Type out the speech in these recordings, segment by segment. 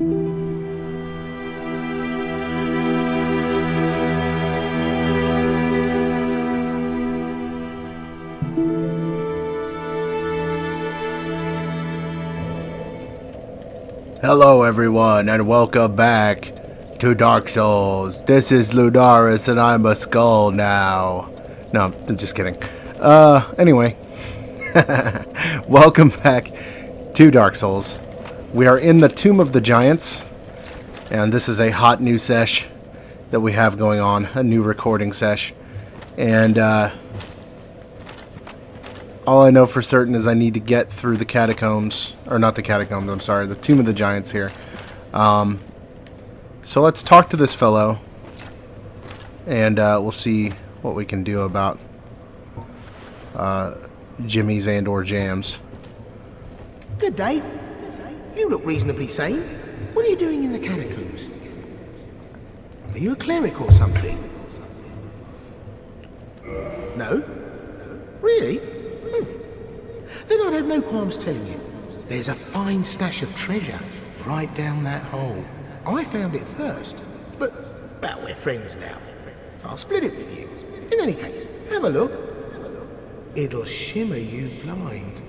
Hello everyone, and welcome back to Dark Souls. This is Lunaris, and I'm a skull now. No, I'm just kidding. Anyway. Welcome back to Dark Souls. We are in the Tomb of the Giants, and this is a hot new sesh that we have going on, a new recording sesh. And, all I know for certain is I need to get through the catacombs, or not the catacombs, I'm sorry, the Tomb of the Giants here. So let's talk to this fellow, and we'll see what we can do about Jimmy's and or Jams. Good day. You look reasonably sane. What are you doing in the catacombs? Are you a cleric or something? No? Really? Then I'd have no qualms telling you. There's a fine stash of treasure right down that hole. I found it first, but, well, we're friends now, so I'll split it with you. In any case, have a look. It'll shimmer you blind.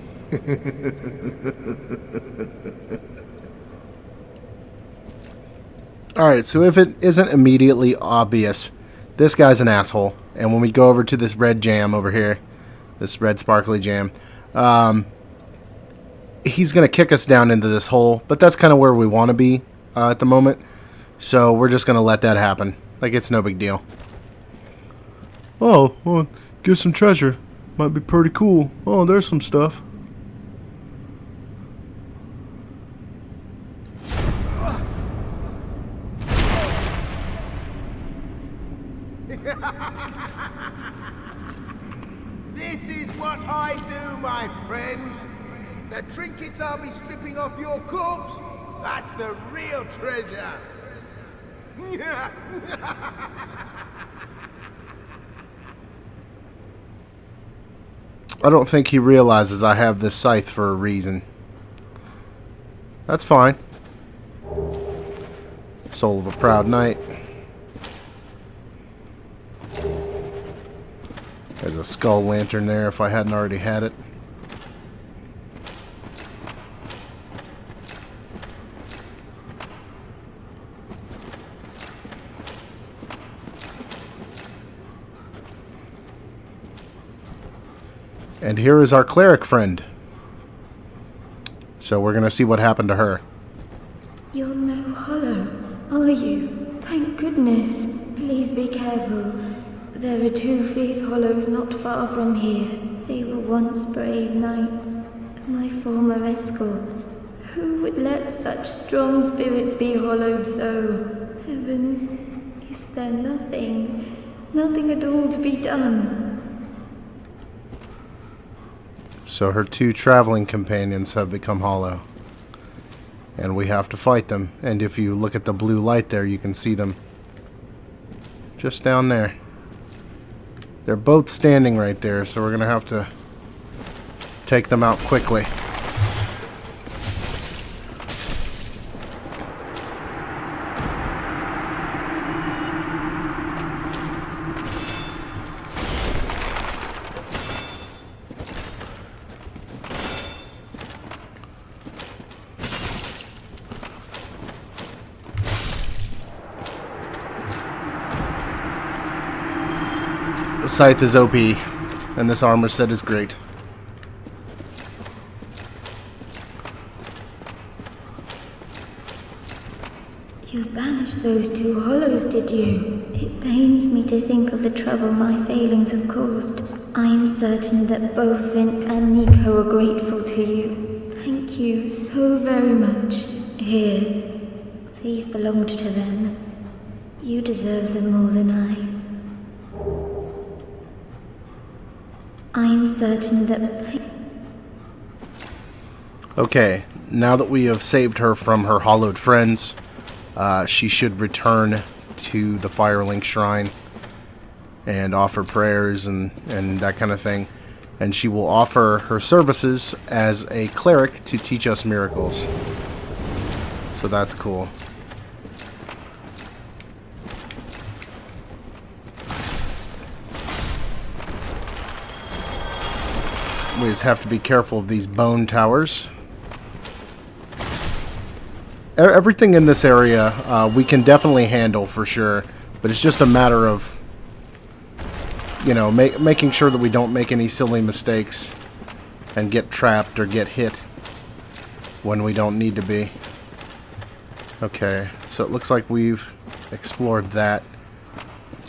Alright, so if it isn't immediately obvious, this guy's an asshole. And when we go over to this red jam over here, this red sparkly jam, he's going to kick us down into this hole, but that's kind of where we want to be at the moment. So we're just going to let that happen. Like, it's no big deal. Oh, well, get some treasure. Might be pretty cool. Oh, there's some stuff. This is what I do, my friend. The trinkets I'll be stripping off your corpse, that's the real treasure. I don't think he realizes I have this scythe for a reason. That's fine. Soul of a proud knight. There's a skull lantern there if I hadn't already had it. And here is our cleric friend. So we're going to see what happened to her. You're no hollow, are you? Thank goodness. Please be careful. There are two fierce hollows not far from here. They were once brave knights, my former escorts. Who would let such strong spirits be hollowed so? Heavens, is there nothing at all to be done? So her two traveling companions have become hollow. And we have to fight them. And if you look at the blue light there, you can see them just down there. They're both standing right there, so we're going to have to take them out quickly. The scythe is OP, and this armor set is great. You banished those two hollows, did you? It pains me to think of the trouble my failings have caused. I am certain that both Vince and Nico are grateful to you. Thank you so very much. Here, these belonged to them. You deserve them more than I. I am certain that... Okay, now that we have saved her from her hollowed friends, she should return to the Firelink Shrine and offer prayers and that kind of thing. And she will offer her services as a cleric to teach us miracles. So So that's cool. We just have to be careful of these bone towers. Everything in this area we can definitely handle for sure, but it's just a matter of, you know, making sure that we don't make any silly mistakes and get trapped or get hit when we don't need to be. Okay, so it looks like we've explored that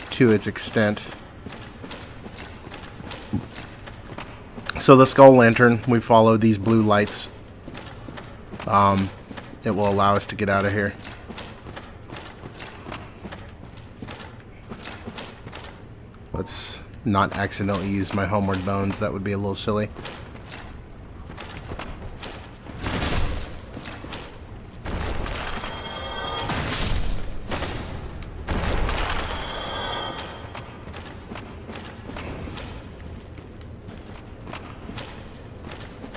to its extent. So the skull lantern, we follow these blue lights. It will allow us to get out of here. Let's not accidentally use my homeward bones. That would be a little silly.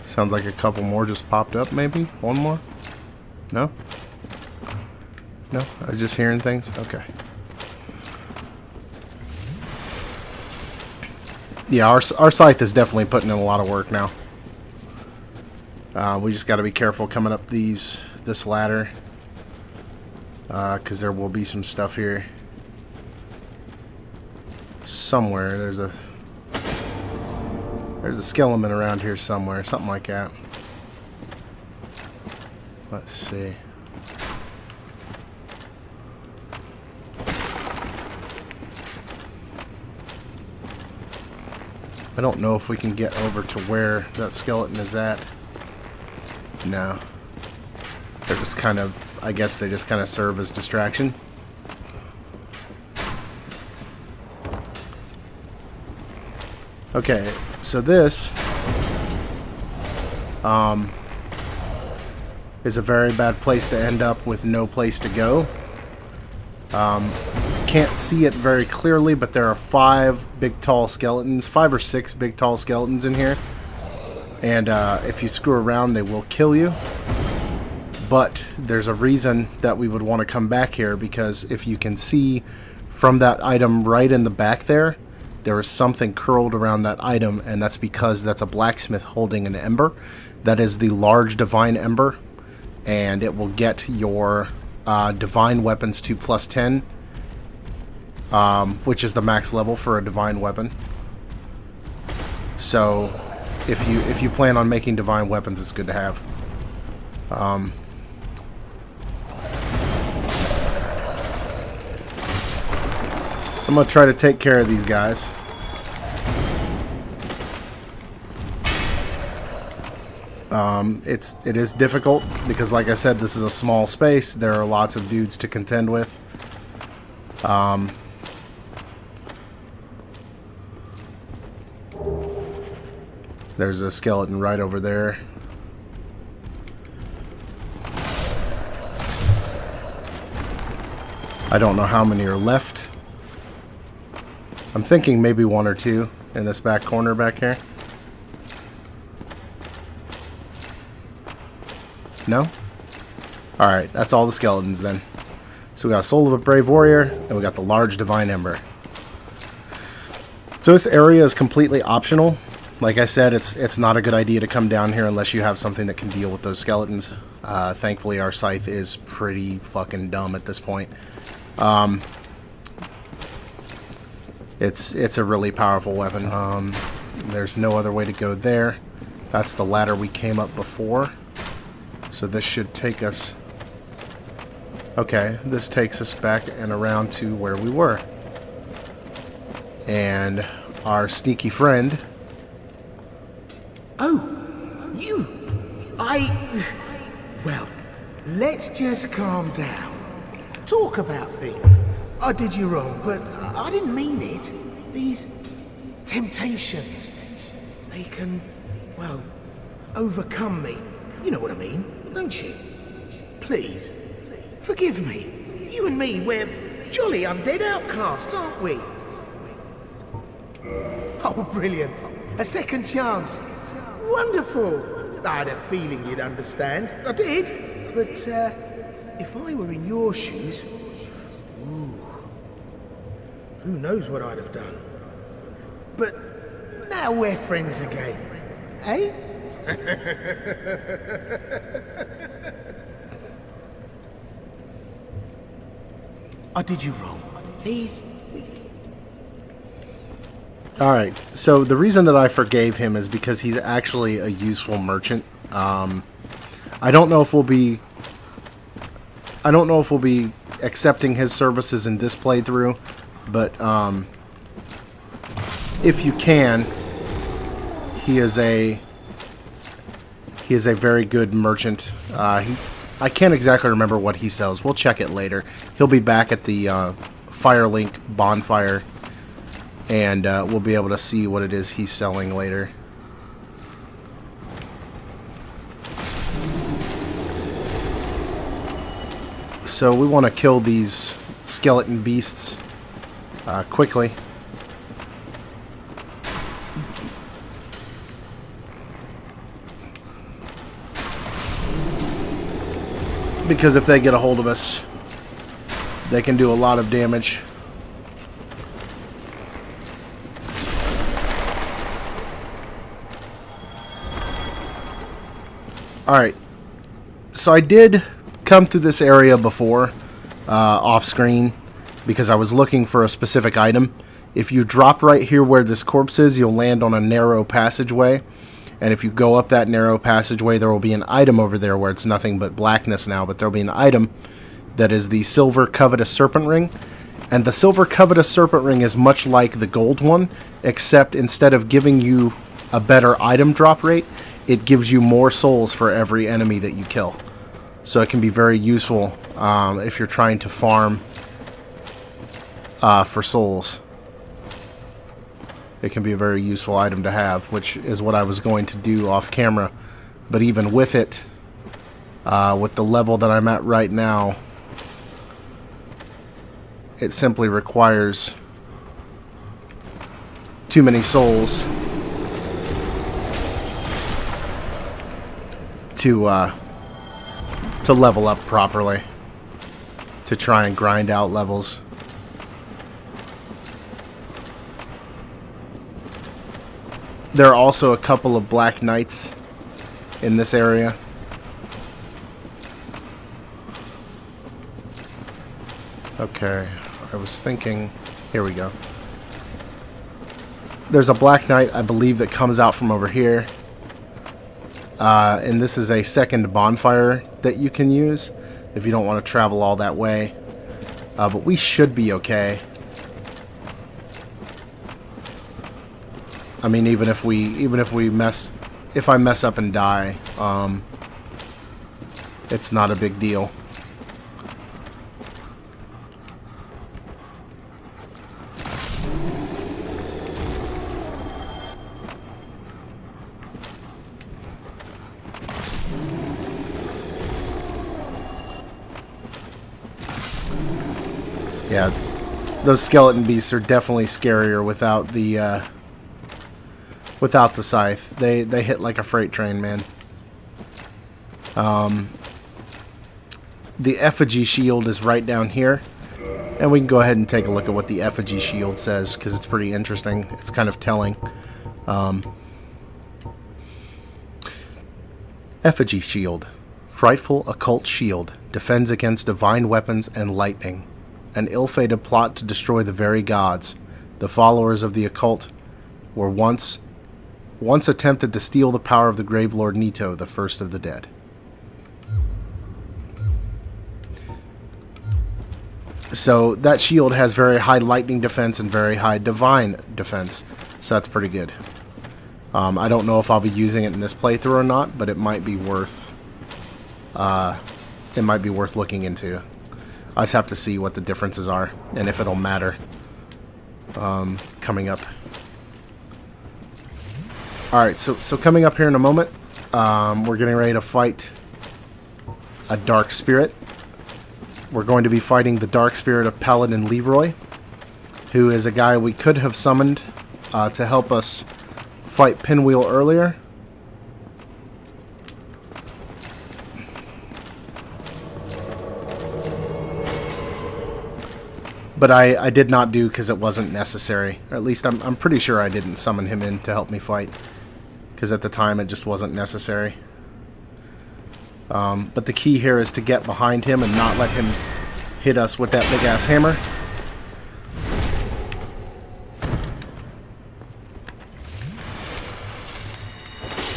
Sounds like a couple more just popped up, maybe? One more? No? No? I was just hearing things? Okay. Yeah, our scythe is definitely putting in a lot of work now. We just got to be careful coming up this ladder. Because there will be some stuff here. Somewhere. There's a skeleton around here somewhere. Something like that. Let's see. I don't know if we can get over to where that skeleton is at. No. They're just kind of, I guess they just kind of serve as distraction. Okay, so this is a very bad place to end up with no place to go. Can't see it very clearly, but there are 5 big tall skeletons, 5 or 6 big tall skeletons in here. And if you screw around, they will kill you. But there's a reason that we would want to come back here, because if you can see from that item right in the back there, there is something curled around that item, and that's because that's a blacksmith holding an ember. That is the large divine ember, and it will get your divine weapons to +10, which is the max level for a divine weapon. So if you plan on making divine weapons, it's good to have. So I'm going to try to take care of these guys. It is difficult because, like I said, this is a small space. There are lots of dudes to contend with. There's a skeleton right over there. I don't know how many are left. I'm thinking maybe 1 or 2 in this back corner back here. No? Alright, that's all the skeletons then. So we got Soul of a Brave Warrior, and we got the large Divine Ember. So this area is completely optional. Like I said, it's not a good idea to come down here unless you have something that can deal with those skeletons. Thankfully our scythe is pretty fucking dumb at this point. It's a really powerful weapon. There's no other way to go there. That's the ladder we came up before. So this should take us... Okay, this takes us back and around to where we were. And our sneaky friend... Oh, you! Well, let's just calm down. Talk about things. I did you wrong, but I didn't mean it. These temptations, they can, well, overcome me. You know what I mean, don't you? Please, forgive me. You and me, we're jolly undead outcasts, aren't we? Oh, brilliant. A second chance. Wonderful. I had a feeling you'd understand. I did. But, if I were in your shoes, who knows what I'd have done. But now we're friends again, eh? I did you wrong. Please. Alright, so the reason that I forgave him is because he's actually a useful merchant. I don't know if we'll be accepting his services in this playthrough, but if you can, he is a very good merchant. I can't exactly remember what he sells. We'll check it later. He'll be back at the Firelink bonfire, and we'll be able to see what it is he's selling later. So we want to kill these skeleton beasts quickly. Because if they get a hold of us, they can do a lot of damage. Alright, so I did come through this area before, off screen, because I was looking for a specific item. If you drop right here where this corpse is, you'll land on a narrow passageway, and if you go up that narrow passageway, there will be an item over there where it's nothing but blackness now, but there will be an item that is the Silver Covetous Serpent Ring, and the Silver Covetous Serpent Ring is much like the gold one, except instead of giving you a better item drop rate, it gives you more souls for every enemy that you kill. So it can be very useful if you're trying to farm for souls. It can be a very useful item to have, which is what I was going to do off camera. But even with it, with the level that I'm at right now, it simply requires too many souls to level up properly, to try and grind out levels. There are also a couple of Black Knights in this area. Okay, I was thinking, here we go. There's a Black Knight, I believe, that comes out from over here. And this is a second bonfire that you can use if you don't want to travel all that way. But we should be okay. I mean, if I mess up and die, it's not a big deal. Yeah, those skeleton beasts are definitely scarier without the scythe. They hit like a freight train, man. The effigy shield is right down here, and we can go ahead and take a look at what the effigy shield says, because it's pretty interesting. It's kind of telling. Effigy shield. Frightful occult shield. Defends against divine weapons and lightning. An ill-fated plot to destroy the very gods. The followers of the occult were once attempted to steal the power of the Grave Lord Nito, the first of the dead. So that shield has very high lightning defense and very high divine defense. So that's pretty good. I don't know if I'll be using it in this playthrough or not, but it might be worth looking into. I just have to see what the differences are and if it'll matter coming up. Alright, so coming up here in a moment, we're getting ready to fight a Dark Spirit. We're going to be fighting the Dark Spirit of Paladin Leroy, who is a guy we could have summoned to help us fight Pinwheel earlier. But I did not do because it wasn't necessary. Or at least I'm pretty sure I didn't summon him in to help me fight. Because at the time it just wasn't necessary. But the key here is to get behind him and not let him hit us with that big ass hammer.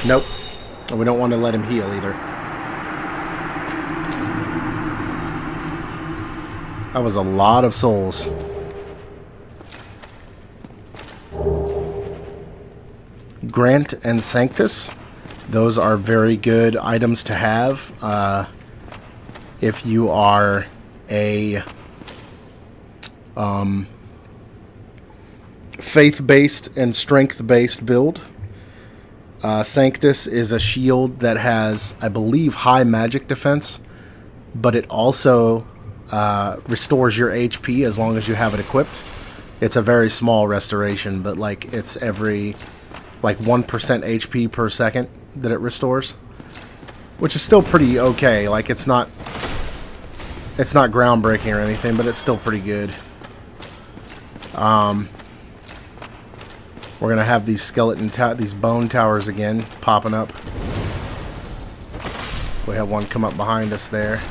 Nope. And we don't want to let him heal either. That was a lot of souls. Grant and Sanctus. Those are very good items to have. If you are a faith-based and strength-based build. Sanctus is a shield that has, I believe, high magic defense, but it also restores your HP as long as you have it equipped. It's a very small restoration, but like it's every 1% HP per second that it restores, which is still pretty okay. Like it's not groundbreaking or anything, but it's still pretty good. We're gonna have these these bone towers again popping up. We have one come up behind us there.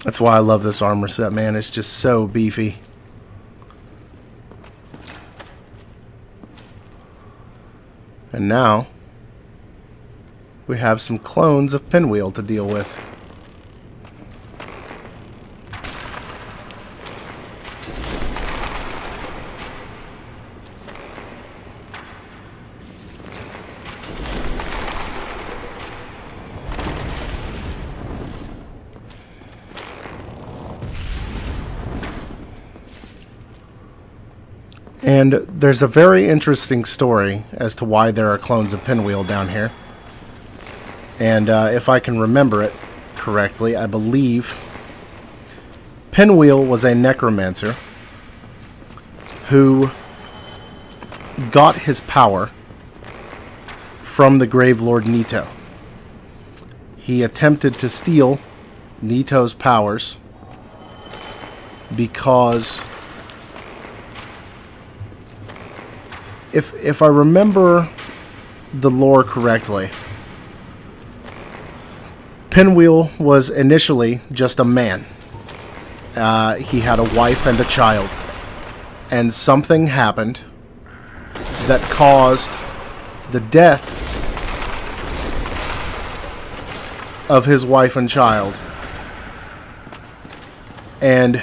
That's why I love this armor set, man. It's just so beefy. And now, we have some clones of Pinwheel to deal with. And there's a very interesting story as to why there are clones of Pinwheel down here. And if I can remember it correctly, I believe Pinwheel was a necromancer who got his power from the Grave Lord Nito. He attempted to steal Nito's powers because if I remember the lore correctly, Pinwheel was initially just a man. He had a wife and a child. And something happened that caused the death of his wife and child. And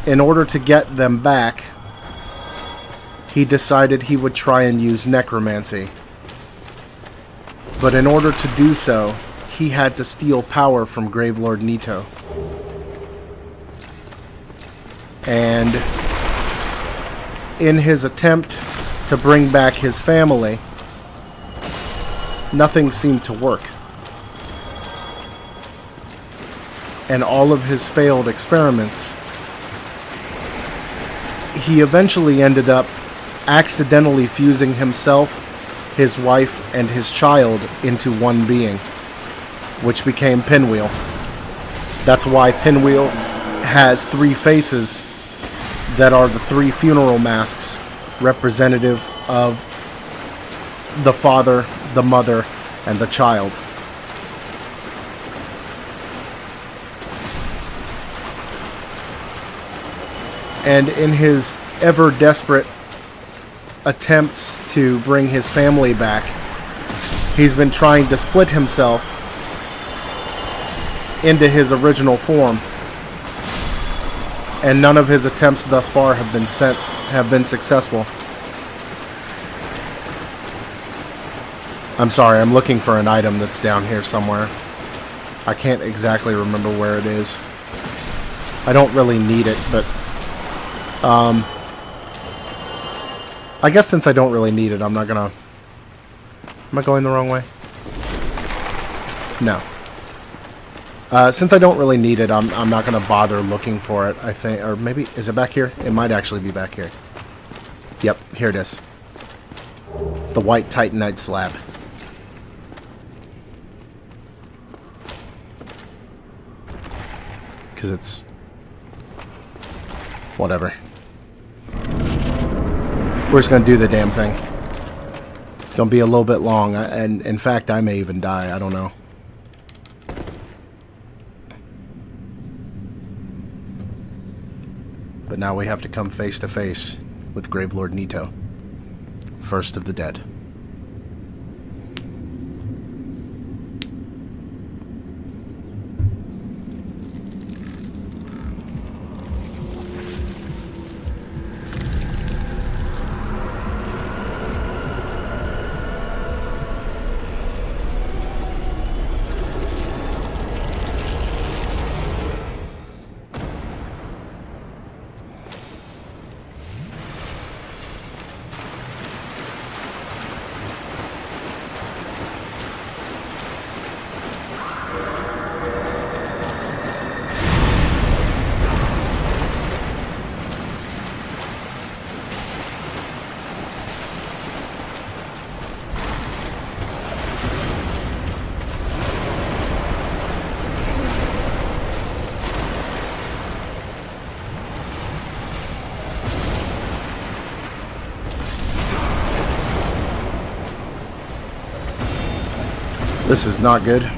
in order to get them back, he decided he would try and use necromancy. But in order to do so, he had to steal power from Gravelord Nito. And in his attempt to bring back his family, nothing seemed to work. And all of his failed experiments, he eventually ended up accidentally fusing himself, his wife, and his child into one being, which became Pinwheel. That's why Pinwheel has three faces that are the three funeral masks representative of the father, the mother, and the child. And in his ever desperate attempts to bring his family back, he's been trying to split himself into his original form, and none of his attempts thus far have been successful. I'm sorry, I'm looking for an item that's down here somewhere. I can't exactly remember where it is. I don't really need it, but I guess since I don't really need it, I'm not gonna... Am I going the wrong way? No. Since I don't really need it, I'm not gonna bother looking for it, I think. Or maybe, is it back here? It might actually be back here. Yep, here it is. The white titanite slab. Because it's... whatever. We're just going to do the damn thing. It's going to be a little bit long, and in fact, I may even die. I don't know. But now we have to come face to face with Gravelord Nito, first of the dead. This is not good.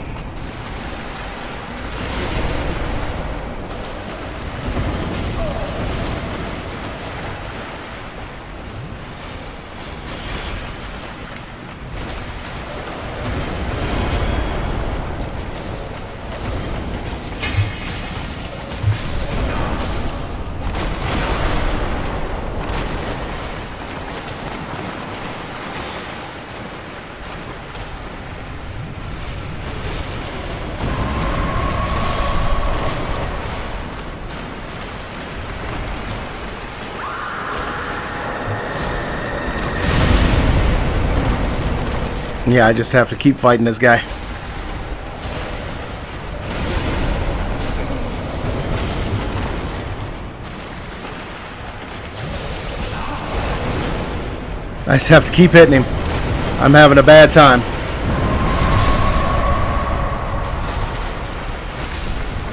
Yeah, I just have to keep fighting this guy. I just have to keep hitting him. I'm having a bad time.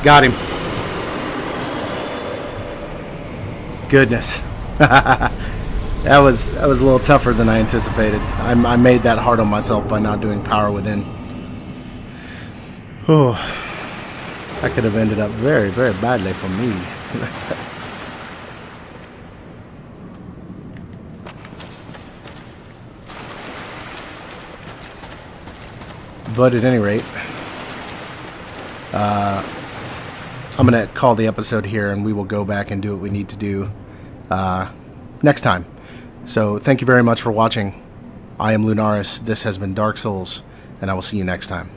Got him. Goodness. That was a little tougher than I anticipated. I made that hard on myself by not doing power within. Oh, that could have ended up very, very badly for me. But at any rate, I'm going to call the episode here, and we will go back and do what we need to do next time. So thank you very much for watching. I am Lunaris. This has been Dark Souls, and I will see you next time.